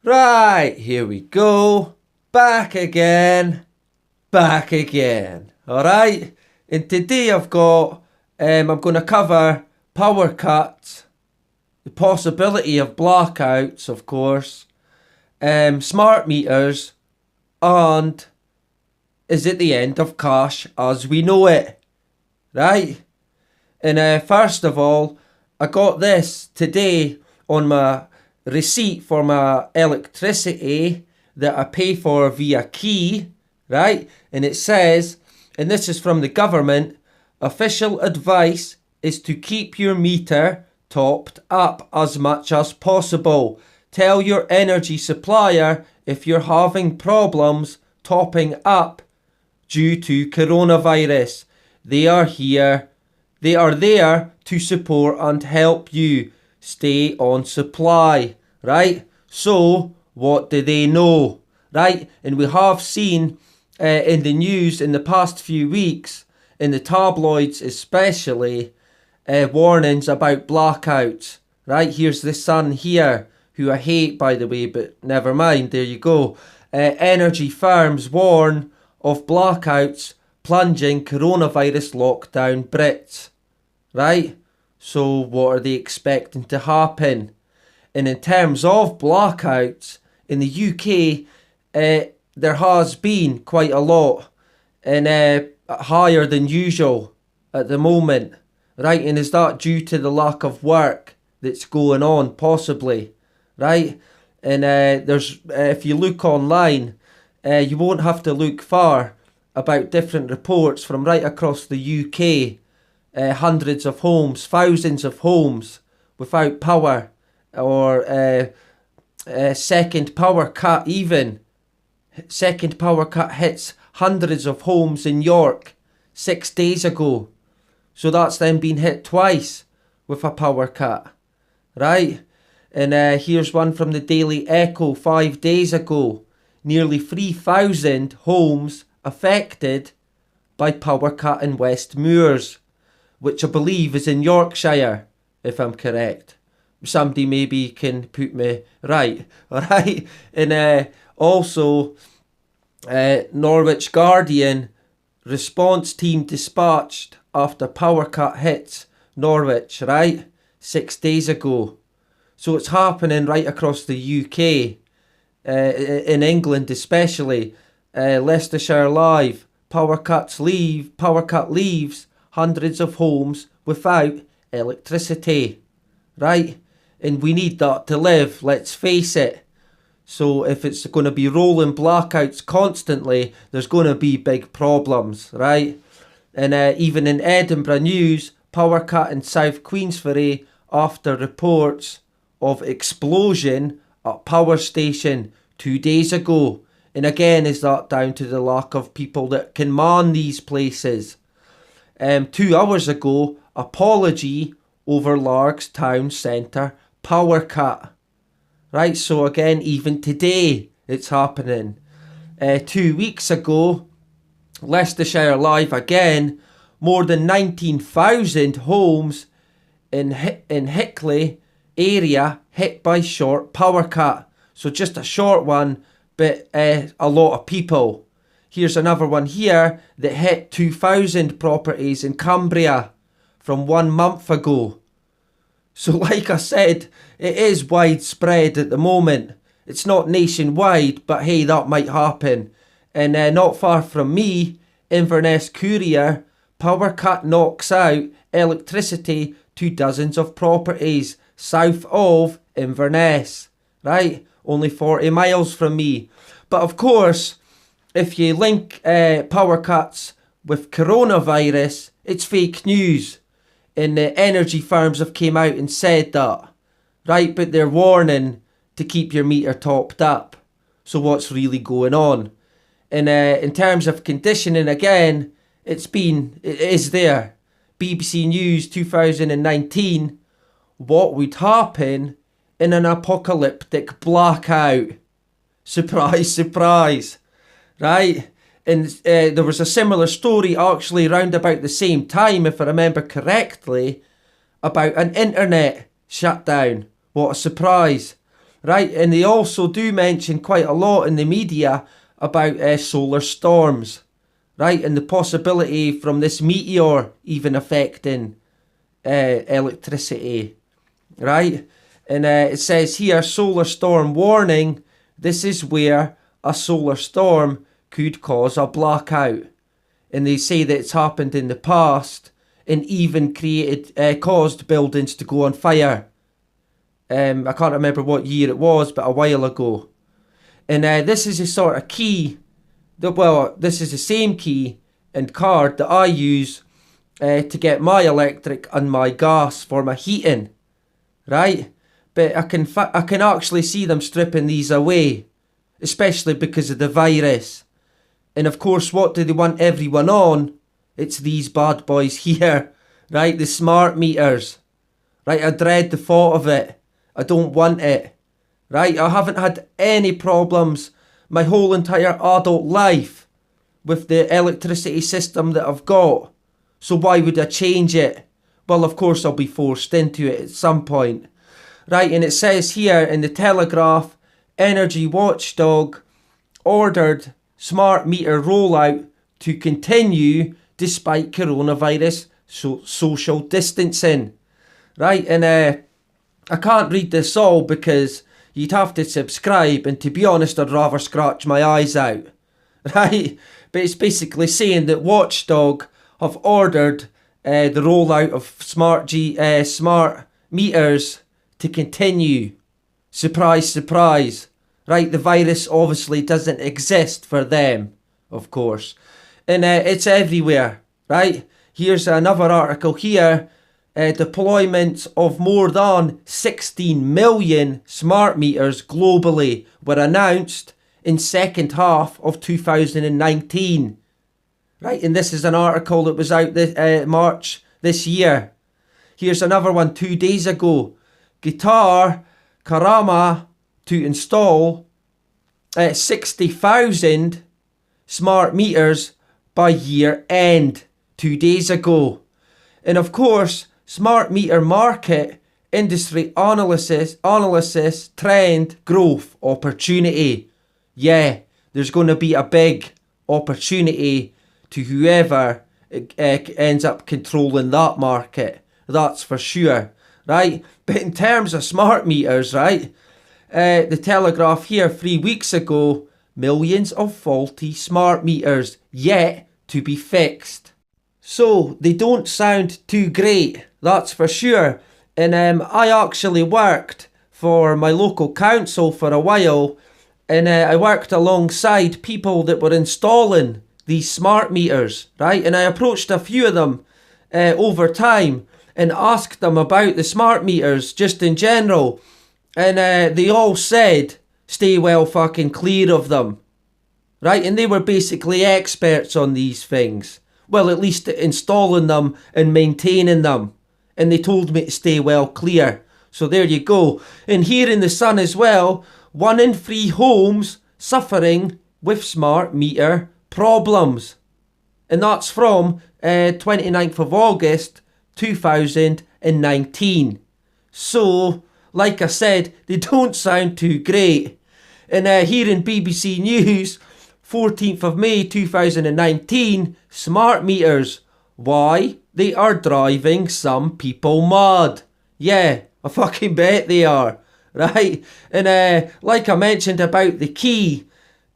Right, here we go. Back again. Alright, and today I'm going to cover power cuts, the possibility of blackouts, of course, smart meters, and is it the end of cash as we know it? Right? And first of all, I got this today on my receipt for my electricity that I pay for via key, right? And it says, and this is from the government, official advice is to keep your meter topped up as much as possible. Tell your energy supplier if you're having problems topping up due to coronavirus. They are there to support and help you stay on supply, right? So, what do they know, right? And we have seen in the news in the past few weeks, in the tabloids especially, warnings about blackouts, right? Here's the Sun here, who I hate, by the way, but never mind, there you go. Energy firms warn of blackouts plunging coronavirus lockdown Brits, right? So what are they expecting to happen? And in terms of blackouts, in the UK, there has been quite a lot, and higher than usual at the moment, right? And is that due to the lack of work that's going on, possibly, right? And there's if you look online, you won't have to look far about different reports from right across the UK. Hundreds of homes, thousands of homes without power, or second power cut even. Second power cut hits hundreds of homes in York 6 days ago. So that's then been hit twice with a power cut, right? And here's one from the Daily Echo 5 days ago. Nearly 3,000 homes affected by power cut in West Moors, which I believe is in Yorkshire, if I'm correct. Somebody maybe can put me right, alright? And also, Norwich Guardian, response team dispatched after power cut hits Norwich, right? 6 days ago. So it's happening right across the UK, in England especially. Leicestershire Live, power cut leaves hundreds of homes without electricity, right? And we need that to live, let's face it. So if it's going to be rolling blackouts constantly, there's going to be big problems, right? And even in Edinburgh News, power cut in South Queensferry after reports of explosion at power station 2 days ago. And again, is that down to the lack of people that can man these places? 2 hours ago, apology over Largs town centre power cut. Right, so again, even today, it's happening. 2 weeks ago, Leicestershire Live again, more than 19,000 homes in Hickley area hit by short power cut. So just a short one, but a lot of people. Here's another one here that hit 2,000 properties in Cumbria from 1 month ago. So like I said, it is widespread at the moment. It's not nationwide, but hey, that might happen. And not far from me, Inverness Courier, power cut knocks out electricity to dozens of properties south of Inverness. Right? Only 40 miles from me. But of course, if you link power cuts with coronavirus, it's fake news. And the energy firms have came out and said that, right? But they're warning to keep your meter topped up. So what's really going on? And in terms of conditioning, again, it is there. BBC News 2019, what would happen in an apocalyptic blackout? Surprise, surprise, right? And there was a similar story actually round about the same time, if I remember correctly, about an internet shutdown. What a surprise. right? And they also do mention quite a lot in the media about solar storms, right? And the possibility from this meteor even affecting electricity, right? And it says here, solar storm warning. This is where a solar storm could cause a blackout. And they say that it's happened in the past and even caused buildings to go on fire. I can't remember what year it was, but a while ago. And this is a sort of key, this is the same key and card that I use to get my electric and my gas for my heating, right? But I can actually see them stripping these away, especially because of the virus. And of course, what do they want everyone on? It's these bad boys here, right? The smart meters, right? I dread the thought of it. I don't want it, right? I haven't had any problems my whole entire adult life with the electricity system that I've got. So why would I change it? Well, of course I'll be forced into it at some point, right? And it says here in the Telegraph, Energy Watchdog ordered smart meter rollout to continue despite coronavirus social distancing, right? And I can't read this all because you'd have to subscribe, and to be honest, I'd rather scratch my eyes out, right? But it's basically saying that Watchdog have ordered the rollout of smart meters to continue. Surprise, surprise, right? The virus obviously doesn't exist for them, of course. And it's everywhere, right? Here's another article here. Deployments of more than 16 million smart meters globally were announced in second half of 2019. Right, and this is an article that was out this March this year. Here's another one 2 days ago. Guitar Karama to install 60,000 smart meters by year end 2 days ago. And of course, smart meter market industry analysis trend growth opportunity. Yeah, there's going to be a big opportunity to whoever ends up controlling that market. That's for sure, right? But in terms of smart meters, right? The Telegraph here 3 weeks ago, millions of faulty smart meters yet to be fixed. So they don't sound too great, that's for sure. And I actually worked for my local council for a while, and I worked alongside people that were installing these smart meters, right? And I approached a few of them over time and asked them about the smart meters just in general. And they all said, stay well fucking clear of them, right? And they were basically experts on these things. Well, at least installing them and maintaining them. And they told me to stay well clear. So there you go. And here in the Sun as well, 1 in 3 homes suffering with smart meter problems. And that's from 29th of August 2019. So, like I said, they don't sound too great. And here in BBC News, 14th of May 2019, smart meters. Why? They are driving some people mad. Yeah, I fucking bet they are. Right? And like I mentioned about the key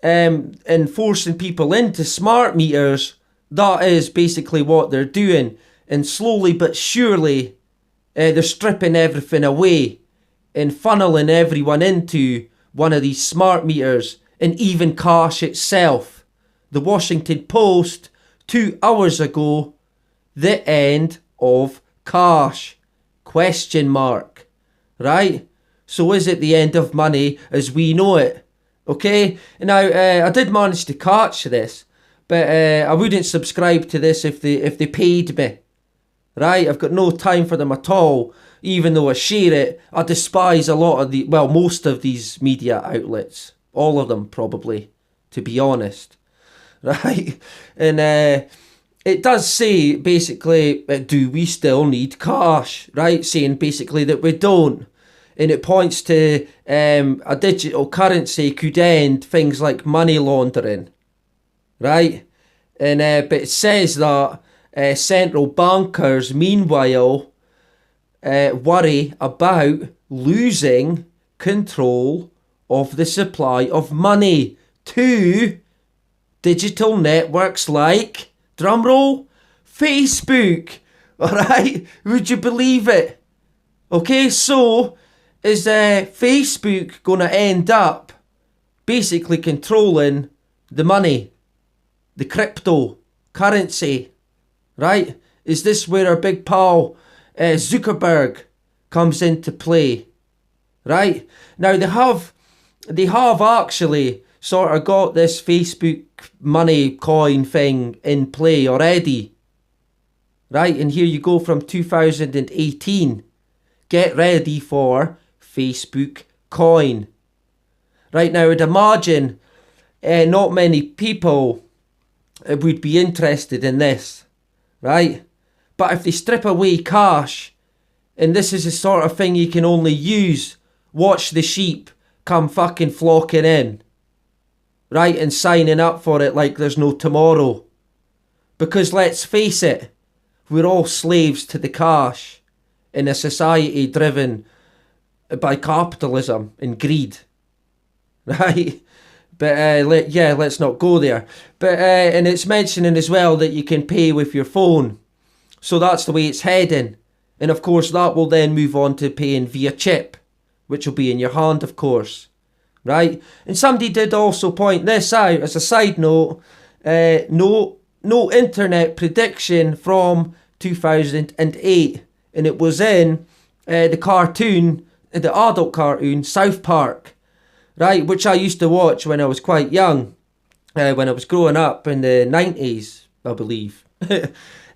and forcing people into smart meters, that is basically what they're doing. And slowly but surely, they're stripping everything away and funneling everyone into one of these smart meters, and even cash itself. The Washington Post, 2 hours ago, the end of cash? Question mark. Right? So is it the end of money as we know it? Okay? Now, I did manage to catch this, but I wouldn't subscribe to this if they paid me. Right? I've got no time for them at all. Even though I share it, I despise a lot of most of these media outlets. All of them, probably, to be honest. Right? And it does say, basically, do we still need cash? Right? Saying basically that we don't. and it points to a digital currency could end things like money laundering, right? And but it says that central bankers, meanwhile, worry about losing control of the supply of money to digital networks like, drumroll, Facebook. Alright? Would you believe it? Okay, so is Facebook going to end up basically controlling the money, the crypto currency, right? Is this where our big pal Zuckerberg comes into play, right? Now they have actually sort of got this Facebook money coin thing in play already, right? And here you go from 2018. Get ready for Facebook coin. Right now, I'd imagine not many people would be interested in this, right? But if they strip away cash, and this is the sort of thing you can only use, watch the sheep come fucking flocking in, right? And signing up for it like there's no tomorrow. Because let's face it, we're all slaves to the cash in a society driven by capitalism and greed, right? But let's not go there. But and it's mentioning as well that you can pay with your phone. So that's the way it's heading. And of course that will then move on to paying via chip, which will be in your hand, of course, right? And somebody did also point this out as a side note. No internet prediction from 2008, and it was in the cartoon, the adult cartoon South Park, right? Which I used to watch when I was quite young, when I was growing up in the 90s, I believe.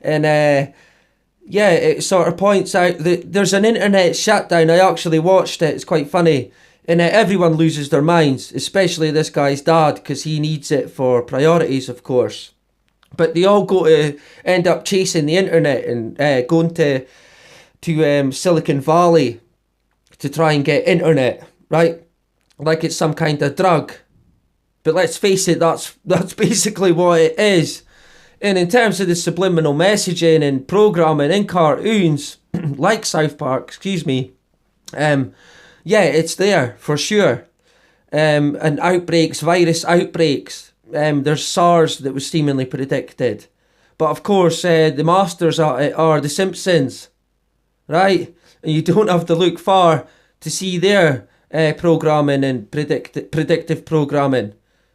And it sort of points out that there's an internet shutdown. I actually watched it. It's quite funny. And everyone loses their minds, especially this guy's dad, because he needs it for priorities, of course. But they all go to end up chasing the internet and going to Silicon Valley to try and get internet, right? Like it's some kind of drug. But let's face it, that's basically what it is. And in terms of the subliminal messaging and programming in cartoons, like South Park, it's there for sure. And outbreaks, virus outbreaks. There's SARS that was seemingly predicted. But of course, the masters are the Simpsons, right? And you don't have to look far to see their programming and predictive programming,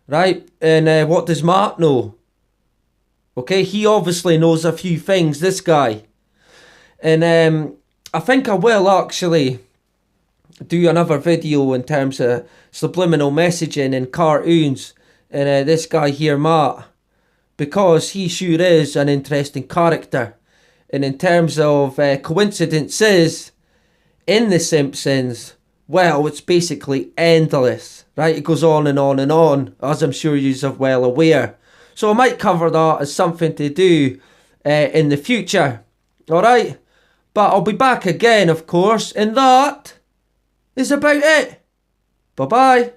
right? And what does Matt know? Okay, he obviously knows a few things, this guy. And I think I will actually do another video in terms of subliminal messaging and cartoons. And this guy here, Matt, because he sure is an interesting character. And in terms of coincidences in The Simpsons, well, it's basically endless, right? It goes on and on and on, as I'm sure you're well aware. So I might cover that as something to do in the future, alright? But I'll be back again, of course, and that is about it. Bye-bye.